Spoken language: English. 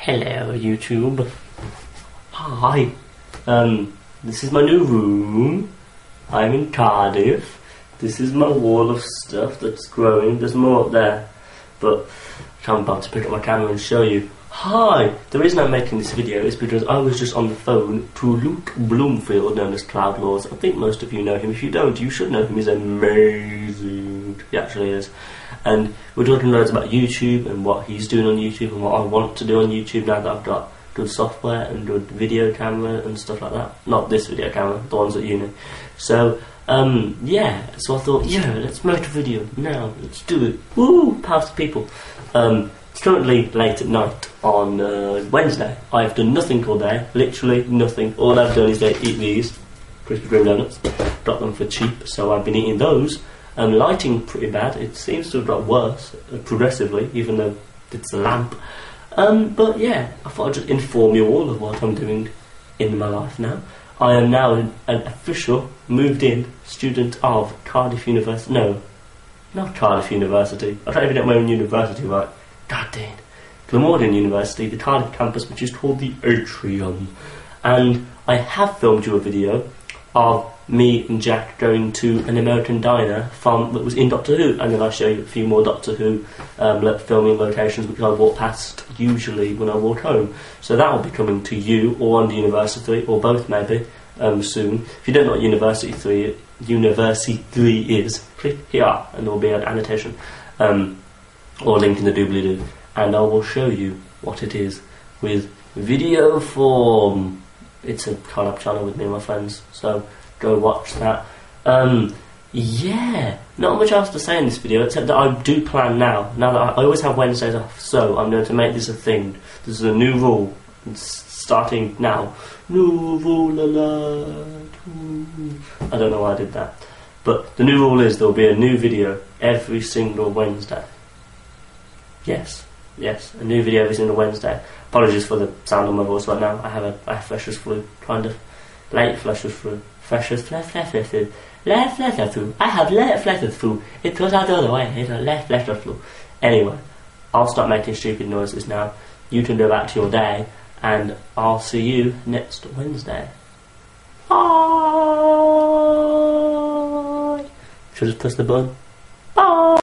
Hello YouTube. Hi. This is my new room. I'm in Cardiff. This is my wall of stuff that's growing. There's more up there, but I'm about to pick up my camera and show you. Hi! The reason I'm making this video is because I was just on the phone to Luke Bloomfield, known as Cloud Laws. I think most of you know him. If you don't, you should know him. He's amazing. He actually is. And we're talking loads about YouTube and what he's doing on YouTube and what I want to do on YouTube now that I've got good software and good video camera and stuff like that. Not this video camera, the ones at uni. So, yeah, so I thought, yeah, let's make a video now, let's do it. Woo! Power to people. It's currently late at night on Wednesday. I've done nothing all day, literally nothing. All I've done is eat these Krispy Kreme donuts, got them for cheap, so I've been eating those. Lighting pretty bad. It seems to have got worse progressively, even though it's a lamp. But yeah, I thought I'd just inform you all of what I'm doing in my life now. I am now an official, moved-in student of Cardiff University. No, not Cardiff University. I don't even get my own university right. God dang. Glamorgan University, the Cardiff campus, which is called the Atrium. And I have filmed you a video of me and Jack going to an American diner that was in Doctor Who, and then I'll show you a few more Doctor Who filming locations which I walk past usually when I walk home. So that will be coming to you or on the University, or both maybe, soon. If you don't know what University 3 is, click here and there will be an annotation or link in the doobly-doo, and I will show you what it is with video form. It's a collab channel with me and my friends, so go watch that. Yeah, not much else to say in this video, except that I do plan now that I always have Wednesdays off, so I'm going to make this a thing. This is a new rule, it's starting now. New rule alert. I don't know why I did that. But the new rule is there will be a new video every single Wednesday. Yes, a new video every single Wednesday. Apologies for the sound of my voice right now. I have Flesher's flu, kind of. Late Flesher's flu. Flesher's flu. Late Flesher's flu. I have late Flesher's flu. It goes out the other way. It's a late Flesher's flu. Anyway, I'll stop making stupid noises now. You can go back to your day, and I'll see you next Wednesday. Bye! Should I just press the button?